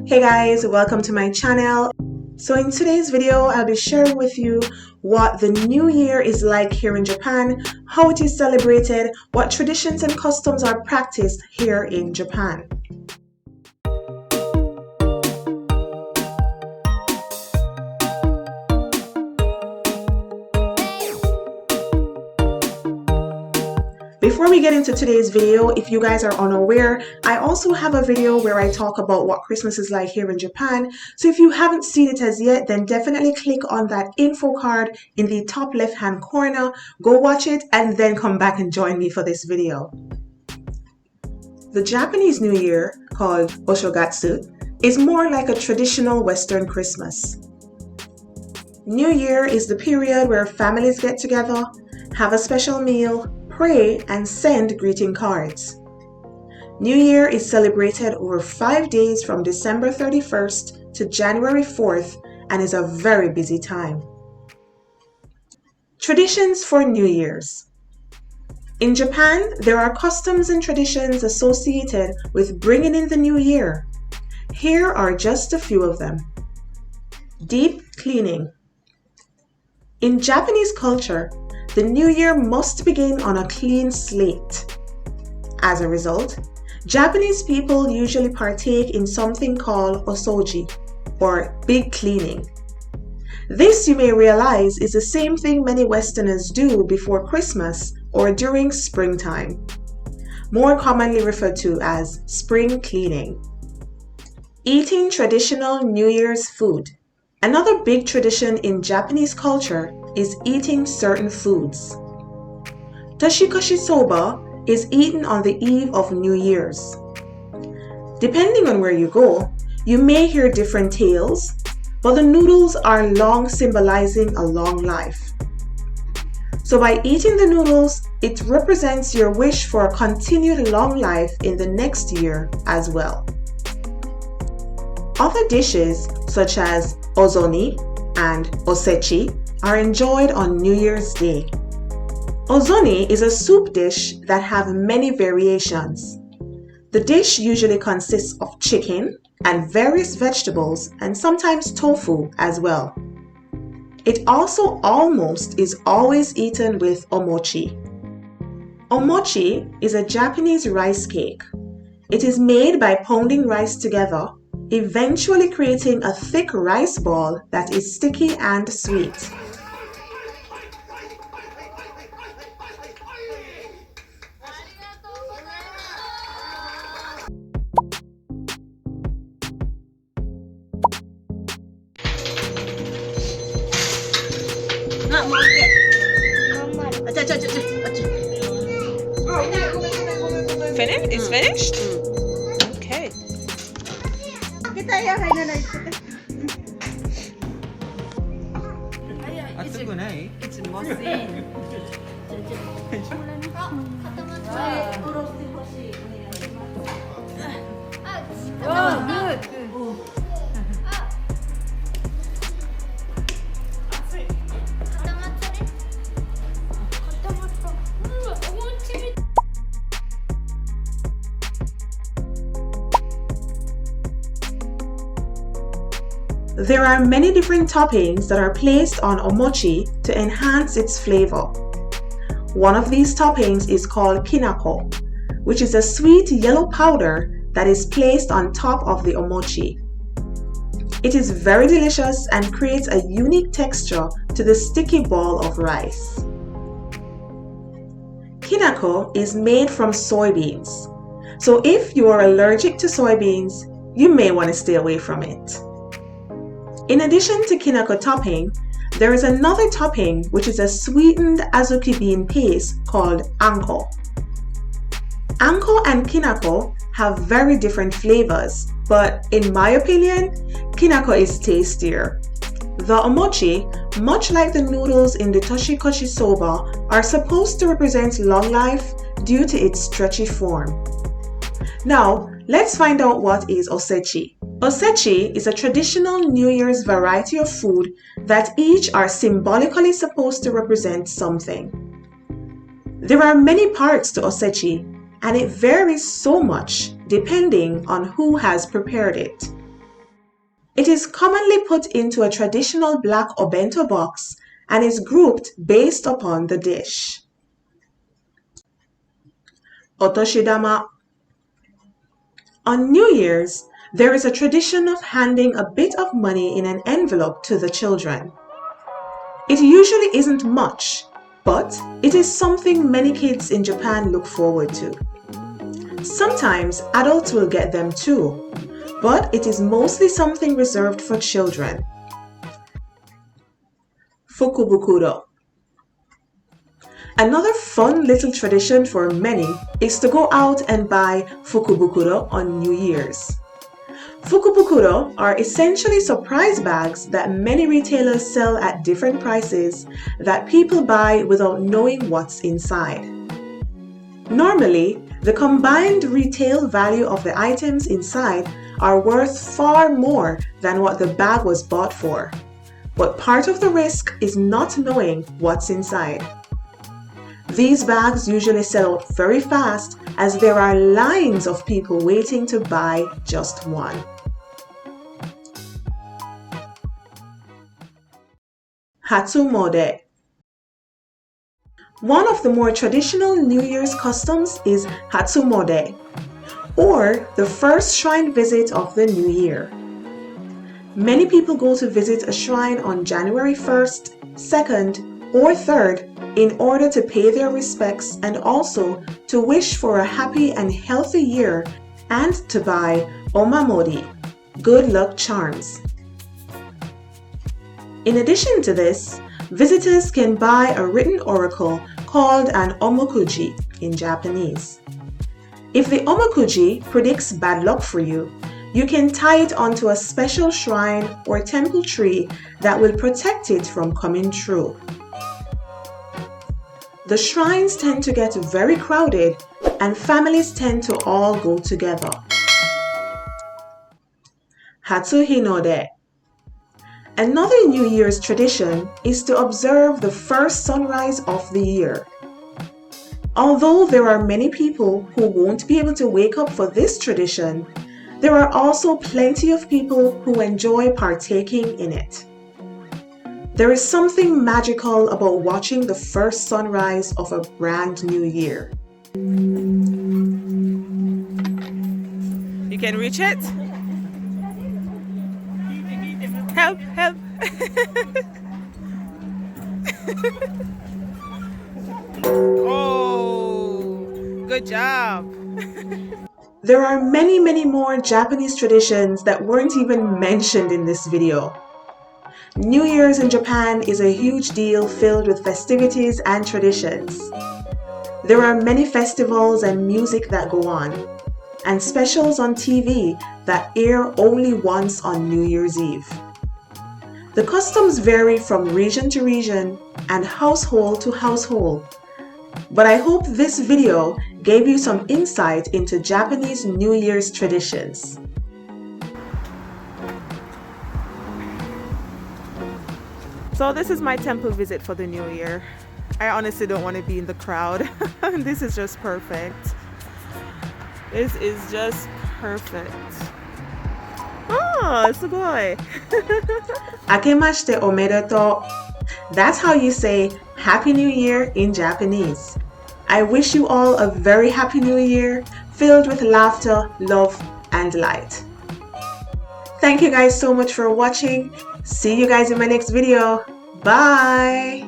Hey guys, welcome to my channel. So in today's video, I'll be sharing with you what the new year is like here in Japan, how it is celebrated, what traditions and customs are practiced here in Japan. Before we get into today's video, if you guys are unaware, I also have a video where I talk about what Christmas is like here in Japan. So if you haven't seen it as yet, then definitely click on that info card in the top left hand corner, go watch it, and then come back and join me for this video. The Japanese New Year, called Oshogatsu, is more like a traditional Western Christmas. New Year is the period where families get together, have a special meal, pray, and send greeting cards. New Year is celebrated over 5 days from December 31st to January 4th and is a very busy time. Traditions for New Year's. In Japan, there are customs and traditions associated with bringing in the new year. Here are just a few of them. Deep cleaning. In Japanese culture, the new year must begin on a clean slate. As a result, Japanese people usually partake in something called Oosouji, or big cleaning. This, you may realize, is the same thing many Westerners do before Christmas or during springtime, more commonly referred to as spring cleaning. Eating traditional New Year's food. Another big tradition in Japanese culture is eating certain foods. Toshikoshi Soba is eaten on the eve of New Year's. Depending on where you go, you may hear different tales, but the noodles are long, symbolizing a long life. So by eating the noodles, it represents your wish for a continued long life in the next year as well. Other dishes such as Ozoni and Osechi are enjoyed on New Year's Day. Ozoni is a soup dish that have many variations. The dish usually consists of chicken and various vegetables and sometimes tofu as well. It also almost is always eaten with omochi. Omochi is a Japanese rice cake. It is made by pounding rice together, eventually creating a thick rice ball that is sticky and sweet. Finished? It's finished? Okay. There are many different toppings that are placed on omochi to enhance its flavor. One of these toppings is called Kinako, which is a sweet yellow powder that is placed on top of the omochi. It is very delicious and creates a unique texture to the sticky ball of rice. Kinako is made from soybeans, so if you are allergic to soybeans, you may want to stay away from it. In addition to Kinako topping, there is another topping which is a sweetened azuki bean paste called Anko. Anko and Kinako have very different flavors, but in my opinion, Kinako is tastier. The omochi, much like the noodles in the Toshikoshi soba, are supposed to represent long life due to its stretchy form. Now, let's find out what is Osechi. Osechi is a traditional New Year's variety of food that each are symbolically supposed to represent something. There are many parts to Osechi, and it varies so much depending on who has prepared it. It is commonly put into a traditional black obento box and is grouped based upon the dish. Otoshidama. On New Year's, there is a tradition of handing a bit of money in an envelope to the children. It usually isn't much, but it is something many kids in Japan look forward to. Sometimes adults will get them too, but it is mostly something reserved for children. Fukubukuro. Another fun little tradition for many is to go out and buy Fukubukuro on New Year's. Fukubukuro are essentially surprise bags that many retailers sell at different prices that people buy without knowing what's inside. Normally, the combined retail value of the items inside are worth far more than what the bag was bought for, but part of the risk is not knowing what's inside. These bags usually sell out very fast as there are lines of people waiting to buy just one. Hatsumode. One of the more traditional New Year's customs is Hatsumode, or the first shrine visit of the new year. Many people go to visit a shrine on January 1st, 2nd, or 3rd in order to pay their respects and also to wish for a happy and healthy year and to buy Omamori, good luck charms. In addition to this, visitors can buy a written oracle called an Omikuji in Japanese. If the Omikuji predicts bad luck for you, you can tie it onto a special shrine or temple tree that will protect it from coming true. The shrines tend to get very crowded and families tend to all go together. Hatsuhinode. Another New Year's tradition is to observe the first sunrise of the year. Although there are many people who won't be able to wake up for this tradition, there are also plenty of people who enjoy partaking in it. There is something magical about watching the first sunrise of a brand new year. You can reach it? Help, help. Oh, good job. There are many more Japanese traditions that weren't even mentioned in this video. New Year's in Japan is a huge deal filled with festivities and traditions. There are many festivals and music that go on, and specials on TV that air only once on New Year's Eve. The customs vary from region to region and household to household, but I hope this video gave you some insight into Japanese New Year's traditions. So this is my temple visit for the new year. I honestly don't want to be in the crowd. This is just perfect. This is just perfect. Oh, sugoi. Akemashite omedetou. That's how you say Happy New Year in Japanese. I wish you all a very happy new year filled with laughter, love, and light. Thank you guys so much for watching. See you guys in my next video. Bye!